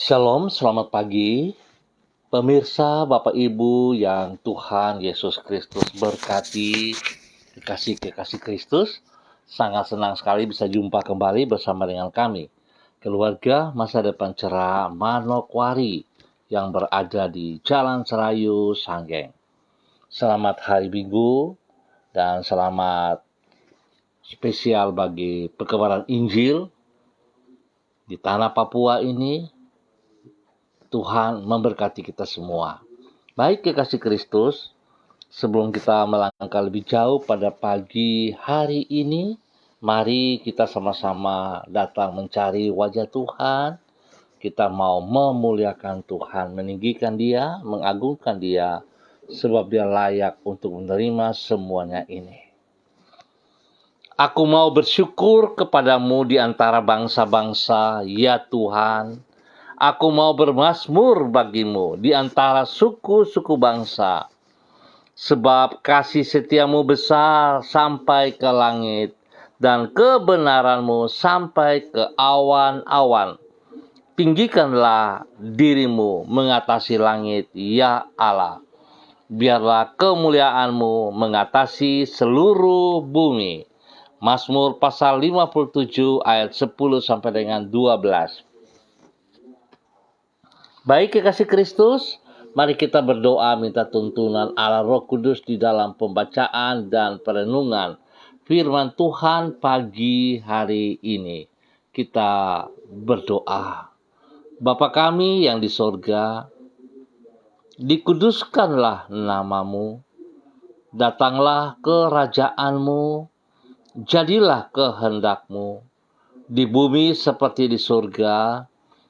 Shalom, selamat pagi. Pemirsa, Bapak Ibu yang Tuhan Yesus Kristus berkati, kekasih-kekasih Kristus, sangat senang sekali bisa jumpa kembali bersama dengan kami, keluarga Masa Depan Cerah Manokwari yang berada di Jalan Serayu, Sanggeng. Selamat Hari Minggu dan selamat spesial bagi perkabaran Injil di tanah Papua ini. Tuhan memberkati kita semua. Baik kekasih Kristus, sebelum kita melangkah lebih jauh pada pagi hari ini, mari kita sama-sama datang mencari wajah Tuhan. Kita mau memuliakan Tuhan, meninggikan Dia, mengagungkan Dia, sebab Dia layak untuk menerima semuanya ini. Aku mau bersyukur kepadamu di antara bangsa-bangsa, ya Tuhan. Aku mau bermazmur bagimu di antara suku-suku bangsa. Sebab kasih setiamu besar sampai ke langit, dan kebenaranmu sampai ke awan-awan. Tinggikanlah dirimu mengatasi langit, ya Allah. Biarlah kemuliaanmu mengatasi seluruh bumi. Mazmur pasal 57 ayat 10 sampai dengan 12. Baik kekasih Kristus, mari kita berdoa minta tuntunan Allah Roh Kudus di dalam pembacaan dan perenungan firman Tuhan pagi hari ini. Kita berdoa. Bapa kami yang di sorga, dikuduskanlah namamu, datanglah kerajaanmu, jadilah kehendakmu, di bumi seperti di surga.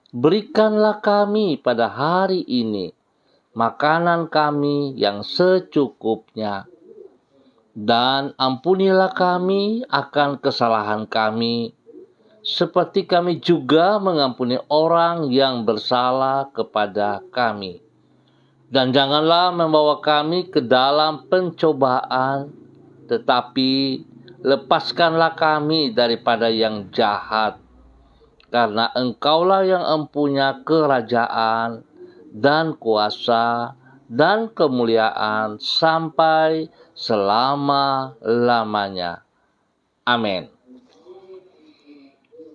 Berikanlah kami pada hari ini makanan kami yang secukupnya, dan ampunilah kami akan kesalahan kami, seperti kami juga mengampuni orang yang bersalah kepada kami. Dan janganlah membawa kami ke dalam pencobaan, tetapi lepaskanlah kami daripada yang jahat. Karena Engkaulah yang empunya kerajaan dan kuasa dan kemuliaan sampai selama-lamanya. Amin.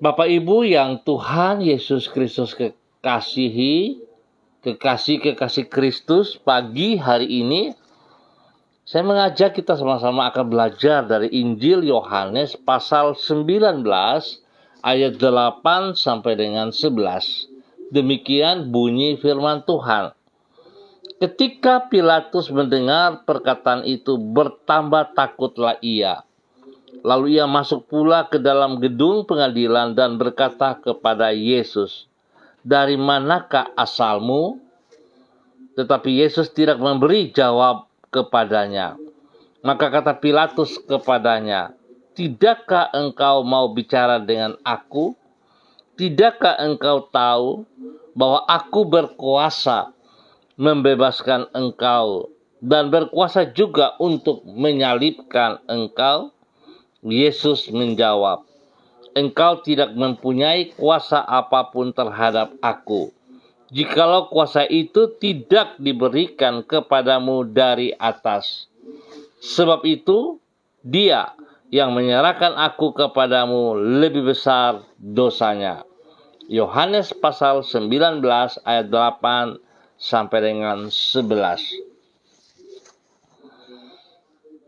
Bapak Ibu yang Tuhan Yesus Kristus kekasihi, kekasih-kekasih Kristus, pagi hari ini saya mengajak kita sama-sama akan belajar dari Injil Yohanes pasal 19 ayat 8 sampai dengan 11. Demikian bunyi firman Tuhan. Ketika Pilatus mendengar perkataan itu, bertambah takutlah ia. Lalu ia masuk pula ke dalam gedung pengadilan dan berkata kepada Yesus, "Dari manakah asalmu?" Tetapi Yesus tidak memberi jawab kepadanya. Maka kata Pilatus kepadanya, "Tidakkah engkau mau bicara dengan aku? Tidakkah engkau tahu bahwa aku berkuasa membebaskan engkau dan berkuasa juga untuk menyalibkan engkau?" Yesus menjawab, "Engkau tidak mempunyai kuasa apapun terhadap aku, jikalau kuasa itu tidak diberikan kepadamu dari atas. Sebab itu, Dia yang menyerahkan aku kepadamu lebih besar dosanya." Yohanes pasal 19 ayat 8 sampai dengan 11.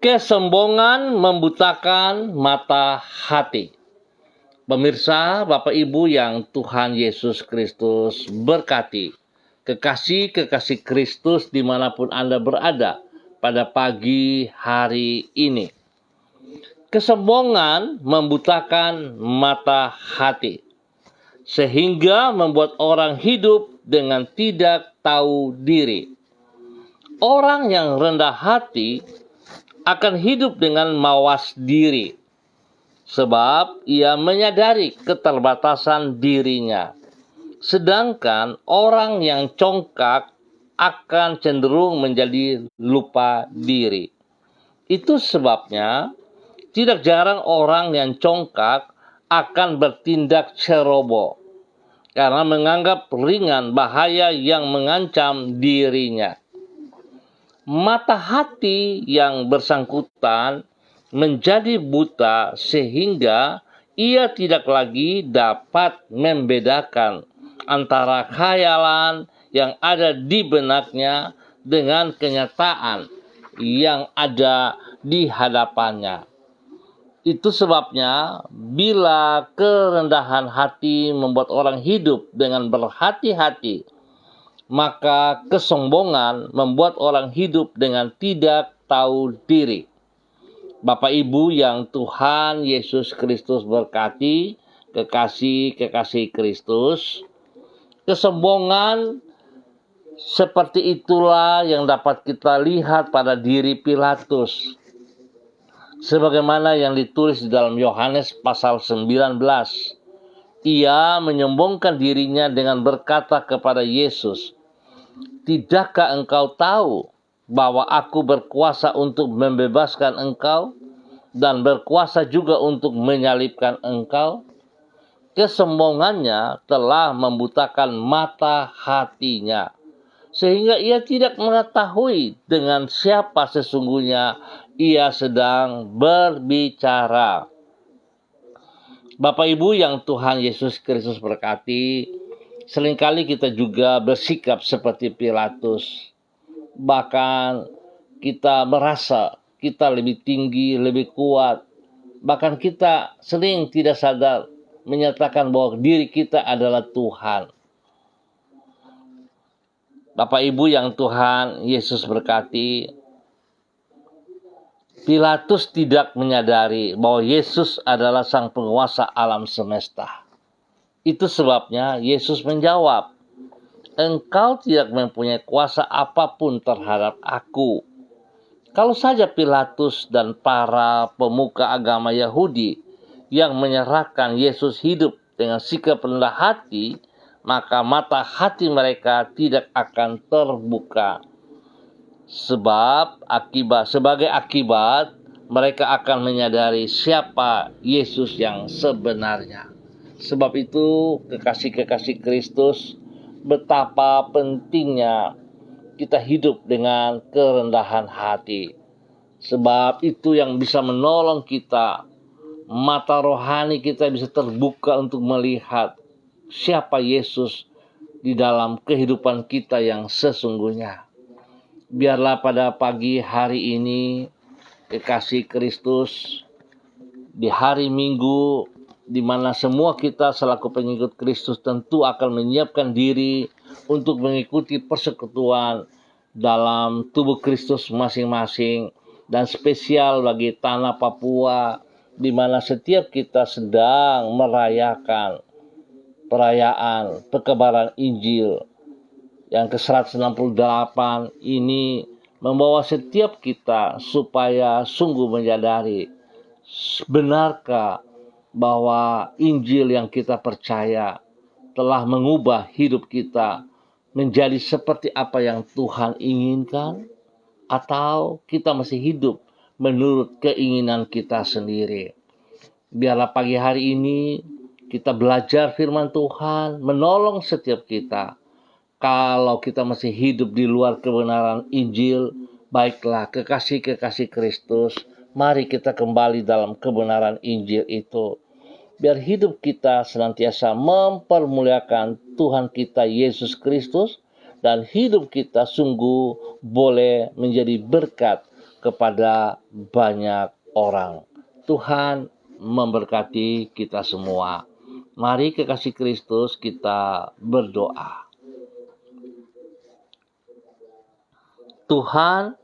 Kesombongan membutakan mata hati. Pemirsa, Bapak Ibu yang Tuhan Yesus Kristus berkati, kekasih-kekasih Kristus dimanapun Anda berada pada pagi hari ini. Kesombongan membutakan mata hati, sehingga membuat orang hidup dengan tidak tahu diri. Orang yang rendah hati akan hidup dengan mawas diri, sebab ia menyadari keterbatasan dirinya. Sedangkan orang yang congkak akan cenderung menjadi lupa diri. Itu sebabnya tidak jarang orang yang congkak akan bertindak ceroboh. karena menganggap ringan bahaya yang mengancam dirinya. Mata hati yang bersangkutan menjadi buta sehingga ia tidak lagi dapat membedakan antara khayalan yang ada di benaknya dengan kenyataan yang ada di hadapannya. Itu sebabnya bila kerendahan hati membuat orang hidup dengan berhati-hati, maka kesombongan membuat orang hidup dengan tidak tahu diri. Bapak Ibu yang Tuhan Yesus Kristus berkati, kekasih-kekasih Kristus, kesombongan seperti itulah yang dapat kita lihat pada diri Pilatus. Sebagaimana yang ditulis di dalam Yohanes pasal 19. Ia menyombongkan dirinya dengan berkata kepada Yesus, "Tidakkah engkau tahu bahwa aku berkuasa untuk membebaskan engkau dan berkuasa juga untuk menyalibkan engkau?" Kesombongannya telah membutakan mata hatinya, sehingga ia tidak mengetahui dengan siapa sesungguhnya ia sedang berbicara. Bapak Ibu yang Tuhan Yesus Kristus berkati, seringkali kita juga bersikap seperti Pilatus. Bahkan kita merasa kita lebih tinggi, lebih kuat. Bahkan kita sering tidak sadar menyatakan bahwa diri kita adalah Tuhan. Bapak Ibu yang Tuhan Yesus berkati, Pilatus tidak menyadari bahwa Yesus adalah sang penguasa alam semesta. Itu sebabnya Yesus menjawab, "Engkau tidak mempunyai kuasa apapun terhadap aku." Kalau saja Pilatus dan para pemuka agama Yahudi yang menyerahkan Yesus hidup dengan sikap rendah hati, maka mata hati mereka tidak akan terbuka. Sebagai akibat, mereka akan menyadari siapa Yesus yang sebenarnya. Sebab itu, kekasih-kekasih Kristus, betapa pentingnya kita hidup dengan kerendahan hati. Sebab itu yang bisa menolong kita, mata rohani kita bisa terbuka untuk melihat siapa Yesus di dalam kehidupan kita yang sesungguhnya. Biarlah pada pagi hari ini, kekasih Kristus, di hari Minggu, di mana semua kita selaku pengikut Kristus tentu akan menyiapkan diri untuk mengikuti persekutuan dalam tubuh Kristus masing-masing, dan spesial bagi tanah Papua, di mana setiap kita sedang merayakan perayaan perkabaran Injil yang ke-168 ini, membawa setiap kita supaya sungguh menyadari, benarkah bahwa Injil yang kita percaya telah mengubah hidup kita menjadi seperti apa yang Tuhan inginkan, atau kita masih hidup menurut keinginan kita sendiri. Biarlah pagi hari ini kita belajar firman Tuhan, menolong setiap kita. Kalau kita masih hidup di luar kebenaran Injil, baiklah kekasih-kekasih Kristus, mari kita kembali dalam kebenaran Injil itu. Biar hidup kita senantiasa mempermuliakan Tuhan kita Yesus Kristus, dan hidup kita sungguh boleh menjadi berkat kepada banyak orang. Tuhan memberkati kita semua. Mari kekasih Kristus, kita berdoa. Tuhan,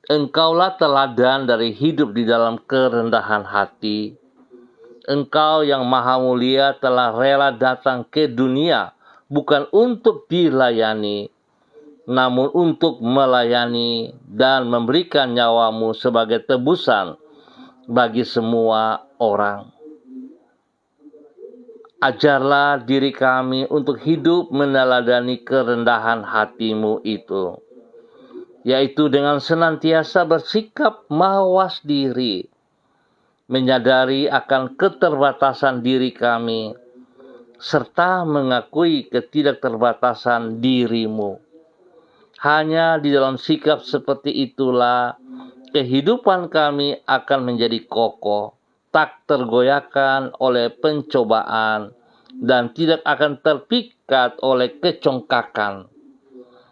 Engkaulah teladan dari hidup di dalam kerendahan hati. Engkau yang maha mulia telah rela datang ke dunia bukan untuk dilayani, namun untuk melayani dan memberikan nyawamu sebagai tebusan bagi semua orang. Ajarlah diri kami untuk hidup meneladani kerendahan hati-Mu itu, yaitu dengan senantiasa bersikap mawas diri, menyadari akan keterbatasan diri kami, serta mengakui ketidakterbatasan dirimu. Hanya di dalam sikap seperti itulah kehidupan kami akan menjadi kokoh, tak tergoyahkan oleh pencobaan, dan tidak akan terpikat oleh kecongkakan.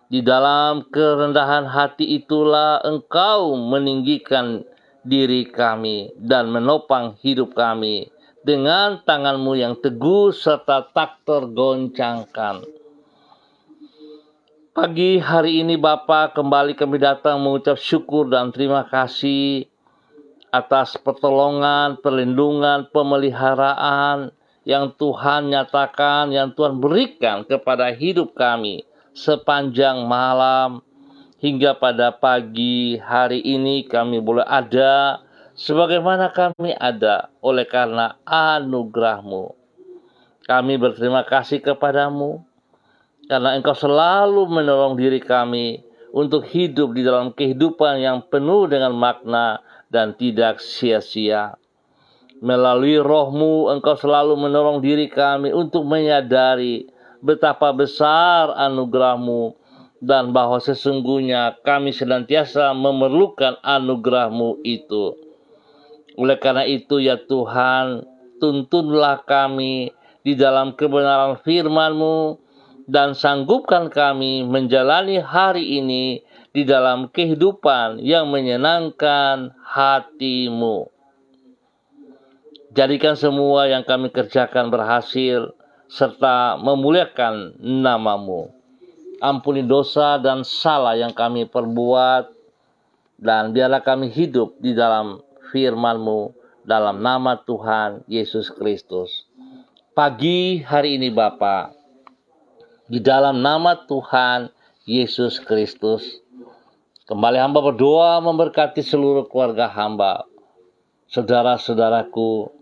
Di dalam kerendahan hati itulah Engkau meninggikan diri kami dan menopang hidup kami dengan tangan-Mu yang teguh serta tak tergoncangkan. Pagi hari ini Bapa, kembali kami datang mengucap syukur dan terima kasih atas pertolongan, perlindungan, pemeliharaan yang Tuhan nyatakan, yang Tuhan berikan kepada hidup kami sepanjang malam hingga pada pagi hari ini kami boleh ada sebagaimana kami ada oleh karena anugerah-Mu. Kami berterima kasih kepadamu karena Engkau selalu menolong diri kami untuk hidup di dalam kehidupan yang penuh dengan makna dan tidak sia-sia. Melalui Roh-Mu, Engkau selalu menolong diri kami untuk menyadari betapa besar anugerah-Mu dan bahwa sesungguhnya kami senantiasa memerlukan anugerah-Mu itu. Oleh karena itu ya Tuhan, tuntunlah kami di dalam kebenaran firman-Mu dan sanggupkan kami menjalani hari ini di dalam kehidupan yang menyenangkan hati-Mu. Jadikan semua yang kami kerjakan berhasil serta memuliakan nama-Mu. Ampuni dosa dan salah yang kami perbuat, dan biarlah kami hidup di dalam firman-Mu dalam nama Tuhan Yesus Kristus. Pagi hari ini Bapa, di dalam nama Tuhan Yesus Kristus, kembali hamba berdoa memberkati seluruh keluarga hamba, saudara-saudaraku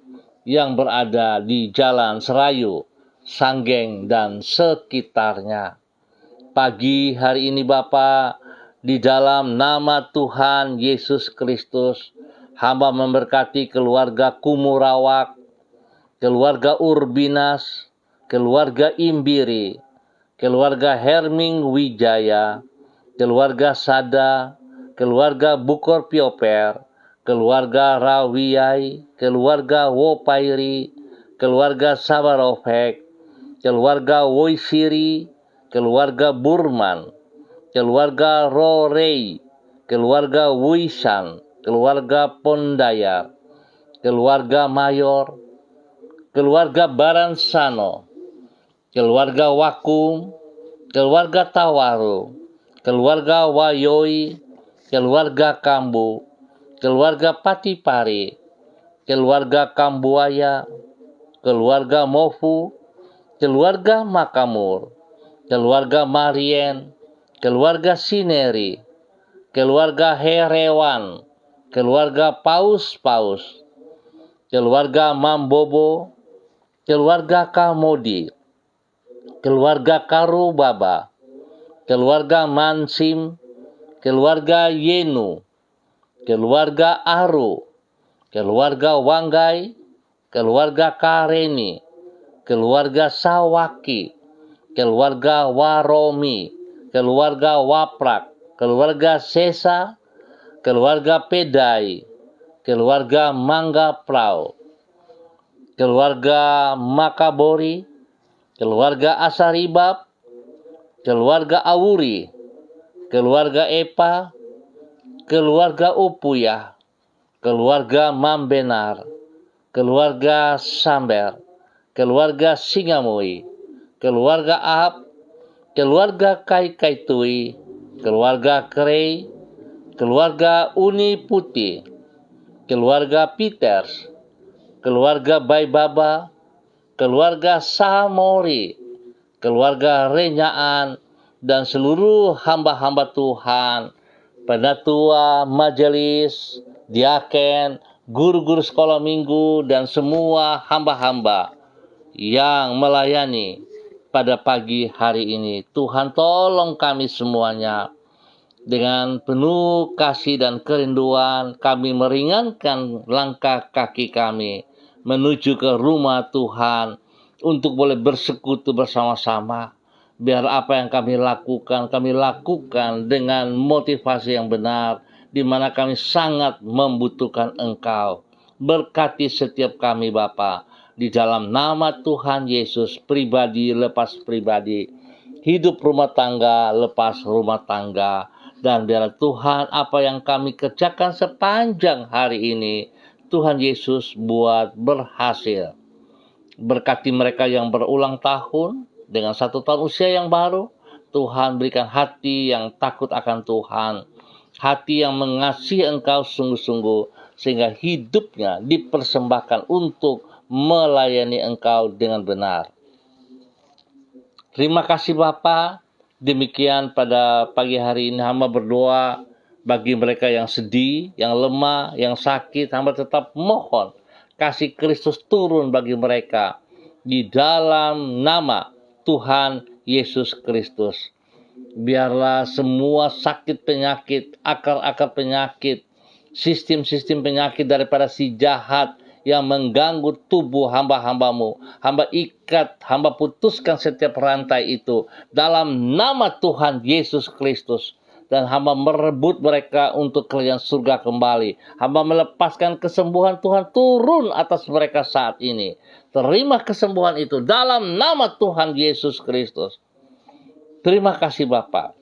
yang berada di Jalan Serayu, Sanggeng, dan sekitarnya. Pagi hari ini Bapa, di dalam nama Tuhan Yesus Kristus, hamba memberkati keluarga Kumurawak, keluarga Urbinas, keluarga Imbiri, keluarga Herming Wijaya, keluarga Sada, keluarga Bukor Pioper, keluarga Rawiyai, keluarga Wopairi, keluarga Sabarovek, keluarga Woisiri, keluarga Burman, keluarga Rorei, keluarga Wisan, keluarga Pondayar, keluarga Mayor, keluarga Baransano, keluarga Wakum, keluarga Tawaru, keluarga Wayoi, keluarga Kambu, keluarga Patipari, keluarga Kambuaya, keluarga Mofu, keluarga Makamur, keluarga Marien, keluarga Sineri, keluarga Herewan, keluarga Paus-Paus, keluarga Mambobo, keluarga Kamodi, keluarga Karubaba, keluarga Mansim, keluarga Yenu, keluarga Aru, keluarga Wanggai, keluarga Kareni, keluarga Sawaki, keluarga Waromi, keluarga Waprak, keluarga Sesa, keluarga Pedai, keluarga Mangga Prau, keluarga Makabori, keluarga Asaribab, keluarga Awuri, keluarga Epa, keluarga Upuyah, keluarga Mambenar, keluarga Samber, keluarga Singamui, keluarga Ahab, keluarga Kaikaitui, keluarga Krei, keluarga Uni Putih, keluarga Peters, keluarga Baibaba, keluarga Samori, keluarga Renyaan, dan seluruh hamba-hamba Tuhan, penatua majelis, diaken, guru-guru sekolah minggu, dan semua hamba-hamba yang melayani pada pagi hari ini. Tuhan tolong kami semuanya. Dengan penuh kasih dan kerinduan, kami meringankan langkah kaki kami menuju ke rumah Tuhan untuk boleh bersekutu bersama-sama. Biar apa yang kami lakukan dengan motivasi yang benar, di mana kami sangat membutuhkan Engkau. Berkati setiap kami Bapa, di dalam nama Tuhan Yesus, pribadi lepas pribadi, hidup rumah tangga lepas rumah tangga, dan biar Tuhan apa yang kami kerjakan sepanjang hari ini, Tuhan Yesus buat berhasil. Berkati mereka yang berulang tahun dengan 1 tahun usia yang baru. Tuhan berikan hati yang takut akan Tuhan, hati yang mengasihi Engkau sungguh-sungguh, sehingga hidupnya dipersembahkan untuk melayani Engkau dengan benar. Terima kasih Bapa. Demikian pada pagi hari ini hamba berdoa bagi mereka yang sedih, yang lemah, yang sakit. Hamba tetap mohon kasih Kristus turun bagi mereka di dalam nama Tuhan Yesus Kristus. Biarlah semua sakit penyakit, akar-akar penyakit, sistem-sistem penyakit daripada si jahat yang mengganggu tubuh hamba-hambamu, hamba ikat, hamba putuskan setiap rantai itu dalam nama Tuhan Yesus Kristus. Dan hamba merebut mereka untuk kerajaan surga kembali. Hamba melepaskan kesembuhan Tuhan turun atas mereka saat ini. Terima kesembuhan itu dalam nama Tuhan Yesus Kristus. Terima kasih Bapa.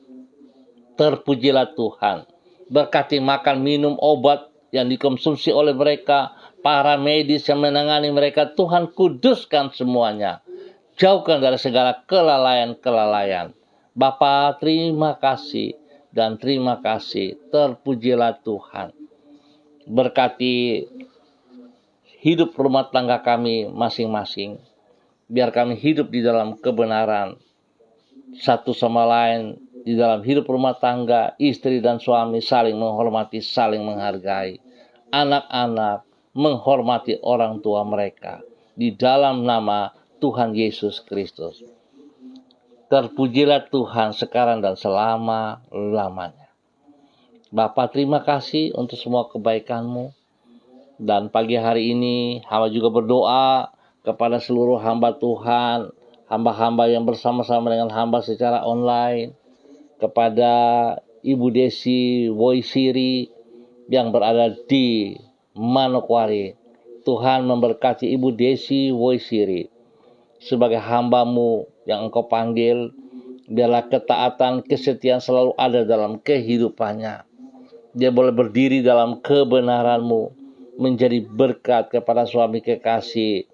Terpujilah Tuhan. Berkati makan, minum, obat yang dikonsumsi oleh mereka, para medis yang menangani mereka. Tuhan kuduskan semuanya. Jauhkan dari segala kelalaian-kelalaian. Bapa, terima kasih. Dan terima kasih, terpujilah Tuhan. Berkati hidup rumah tangga kami masing-masing. Biar kami hidup di dalam kebenaran. Satu sama lain di dalam hidup rumah tangga, istri dan suami saling menghormati, saling menghargai. Anak-anak menghormati orang tua mereka. Di dalam nama Tuhan Yesus Kristus. Terpujilah Tuhan sekarang dan selama-lamanya. Bapa, terima kasih untuk semua kebaikan-Mu. Dan pagi hari ini hamba juga berdoa kepada seluruh hamba Tuhan, hamba-hamba yang bersama-sama dengan hamba secara online, kepada Ibu Desi Woisiri yang berada di Manokwari. Tuhan memberkati Ibu Desi Woisiri sebagai hamba-Mu yang Engkau panggil. Biarlah ketaatan, kesetiaan selalu ada dalam kehidupannya. Dia boleh berdiri dalam kebenaran-Mu, menjadi berkat kepada suami kekasih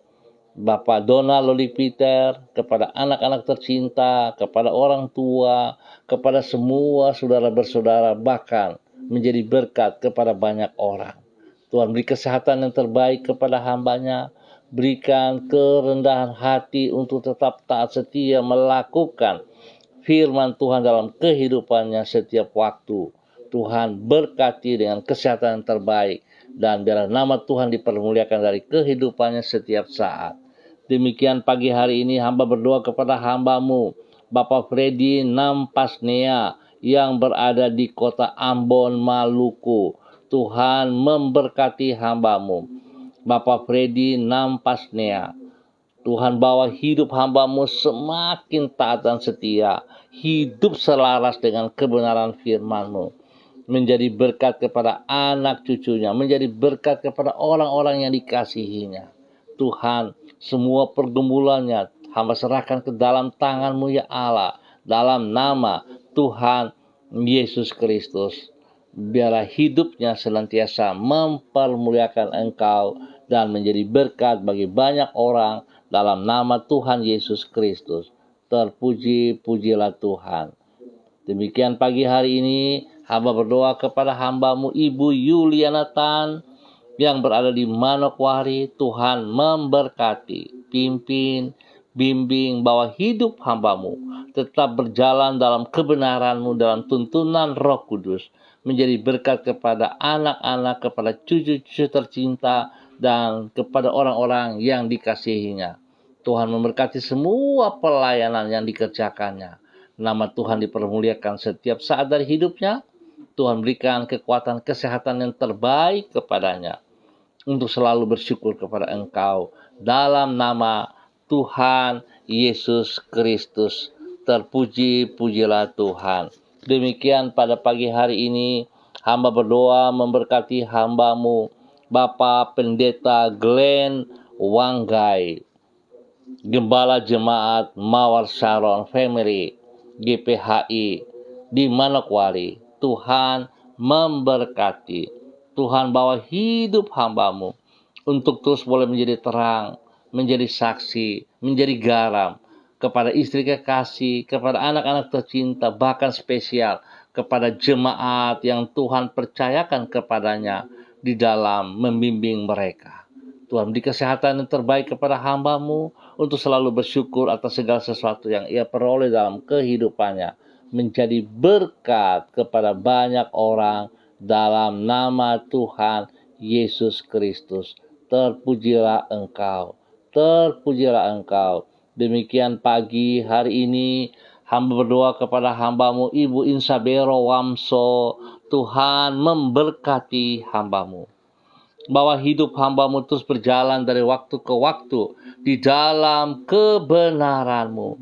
Bapak Donald Loli Peter, kepada anak-anak tercinta, kepada orang tua, kepada semua saudara bersaudara, bahkan menjadi berkat kepada banyak orang. Tuhan beri kesehatan yang terbaik kepada hambanya, berikan kerendahan hati untuk tetap taat setia melakukan firman Tuhan dalam kehidupannya setiap waktu. Tuhan berkati dengan kesehatan yang terbaik, dan biarlah nama Tuhan dipermuliakan dari kehidupannya setiap saat. Demikian pagi hari ini hamba berdoa kepada hamba-Mu, Bapak Freddy Nampasnea yang berada di kota Ambon, Maluku. Tuhan memberkati hamba-Mu, Bapak Freddy Nampasnea. Tuhan bawa hidup hamba-Mu semakin taat dan setia, hidup selaras dengan kebenaran firman-Mu, menjadi berkat kepada anak cucunya, menjadi berkat kepada orang-orang yang dikasihinya. Tuhan, semua pergumulannya hamba serahkan ke dalam tangan-Mu ya Allah, dalam nama Tuhan Yesus Kristus. Biarlah hidupnya senantiasa mempermuliakan Engkau dan menjadi berkat bagi banyak orang dalam nama Tuhan Yesus Kristus. Terpuji-pujilah Tuhan. Demikian pagi hari ini hamba berdoa kepada hamba-Mu Ibu Yuliana Tan yang berada di Manokwari. Tuhan memberkati, pimpin, bimbing bahwa hidup hamba-Mu tetap berjalan dalam kebenaran-Mu, dalam tuntunan Roh Kudus, menjadi berkat kepada anak-anak, kepada cucu-cucu tercinta, dan kepada orang-orang yang dikasihinya. Tuhan memberkati semua pelayanan yang dikerjakannya. Nama Tuhan dipermuliakan setiap saat dari hidupnya. Tuhan berikan kekuatan kesehatan yang terbaik kepadanya untuk selalu bersyukur kepada Engkau dalam nama Tuhan Yesus Kristus. Terpuji-pujilah Tuhan. Demikian pada pagi hari ini, hamba berdoa memberkati hambamu, Bapak Pendeta Glenn Wanggai, Gembala Jemaat Mawar Sharon Family GPHI di Manokwari. Tuhan memberkati. Tuhan bawa hidup hambamu untuk terus boleh menjadi terang, menjadi saksi, menjadi garam kepada istri kekasih, kepada anak-anak tercinta, bahkan spesial kepada jemaat yang Tuhan percayakan kepadanya di dalam membimbing mereka. Tuhan beri kesehatan yang terbaik kepada hambamu untuk selalu bersyukur atas segala sesuatu yang ia peroleh dalam kehidupannya, menjadi berkat kepada banyak orang dalam nama Tuhan Yesus Kristus. Terpujilah Engkau, terpujilah Engkau. Demikian pagi hari ini, hamba berdoa kepada hambamu Ibu Insabero Wamso. Tuhan memberkati hambamu. Bahwa hidup hambamu terus berjalan dari waktu ke waktu di dalam kebenaranmu.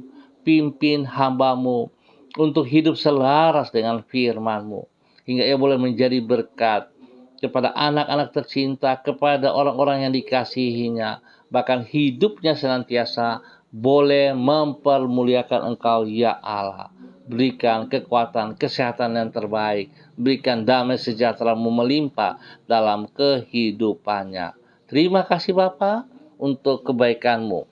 Pimpin hambamu untuk hidup selaras dengan firman-Mu, hingga ia boleh menjadi berkat kepada anak-anak tercinta, kepada orang-orang yang dikasihinya, bahkan hidupnya senantiasa boleh mempermuliakan Engkau, ya Allah. Berikan kekuatan, kesehatan yang terbaik, berikan damai sejahtera-Mu melimpah dalam kehidupannya. Terima kasih Bapa untuk kebaikan-Mu.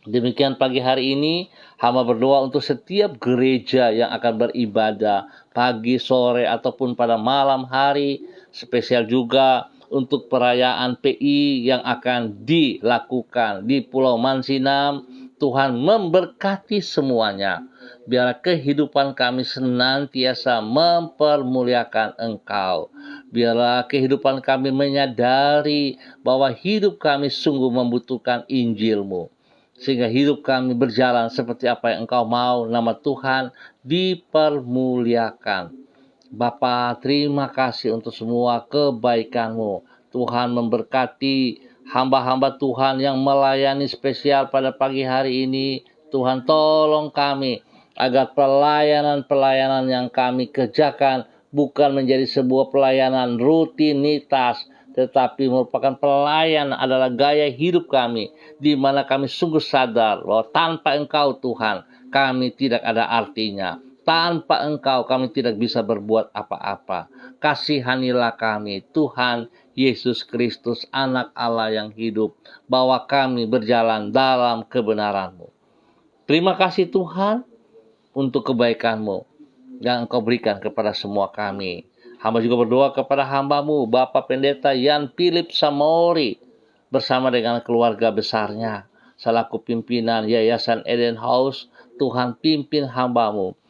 Demikian pagi hari ini, hamba berdoa untuk setiap gereja yang akan beribadah pagi, sore, ataupun pada malam hari. Spesial juga untuk perayaan PI yang akan dilakukan di Pulau Mansinam. Tuhan memberkati semuanya. Biarlah kehidupan kami senantiasa mempermuliakan Engkau. Biarlah kehidupan kami menyadari bahwa hidup kami sungguh membutuhkan Injil-Mu, sehingga hidup kami berjalan seperti apa yang Engkau mau. Nama Tuhan dipermuliakan. Bapa, terima kasih untuk semua kebaikan-Mu. Tuhan memberkati hamba-hamba Tuhan yang melayani spesial pada pagi hari ini. Tuhan tolong kami agar pelayanan-pelayanan yang kami kerjakan bukan menjadi sebuah pelayanan rutinitas, tetapi merupakan pelayanan adalah gaya hidup kami, di mana kami sungguh sadar bahwa tanpa Engkau Tuhan, kami tidak ada artinya. Tanpa Engkau kami tidak bisa berbuat apa-apa. Kasihanilah kami, Tuhan Yesus Kristus, Anak Allah yang hidup, bawa kami berjalan dalam kebenaran-Mu. Terima kasih Tuhan untuk kebaikan-Mu yang Engkau berikan kepada semua kami. Hamba juga berdoa kepada hamba-Mu, Bapak Pendeta Yan Philip Samori, bersama dengan keluarga besarnya, selaku pimpinan Yayasan Eden House. Tuhan pimpin hamba-Mu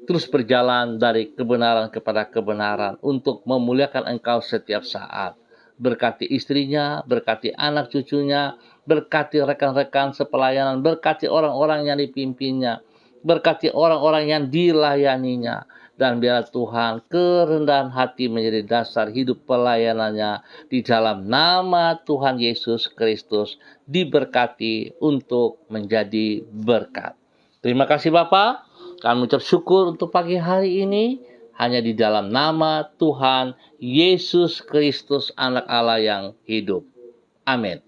terus berjalan dari kebenaran kepada kebenaran untuk memuliakan Engkau setiap saat. Berkati istrinya, berkati anak cucunya, berkati rekan-rekan sepelayanan, berkati orang-orang yang dipimpinnya, berkati orang-orang yang dilayaninya. Dan biar Tuhan kerendahan hati menjadi dasar hidup pelayanannya. Di dalam nama Tuhan Yesus Kristus diberkati untuk menjadi berkat. Terima kasih Bapak. Kami mengucap syukur untuk pagi hari ini hanya di dalam nama Tuhan Yesus Kristus, Anak Allah yang hidup. Amin.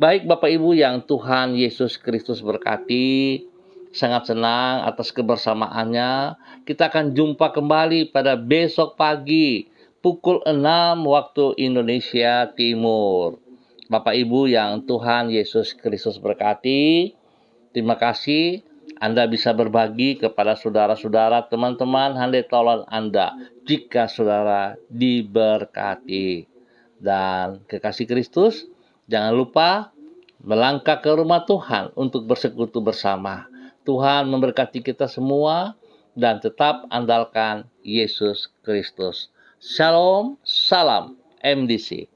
Baik Bapak Ibu yang Tuhan Yesus Kristus berkati, sangat senang atas kebersamaannya. Kita akan jumpa kembali pada besok pagi pukul 6 waktu Indonesia Timur. Bapak Ibu yang Tuhan Yesus Kristus berkati, terima kasih. Anda bisa berbagi kepada saudara-saudara, teman-teman, handai tolong Anda jika saudara diberkati. Dan kekasih Kristus, jangan lupa melangkah ke rumah Tuhan untuk bersekutu bersama. Tuhan memberkati kita semua dan tetap andalkan Yesus Kristus. Shalom, salam MDC.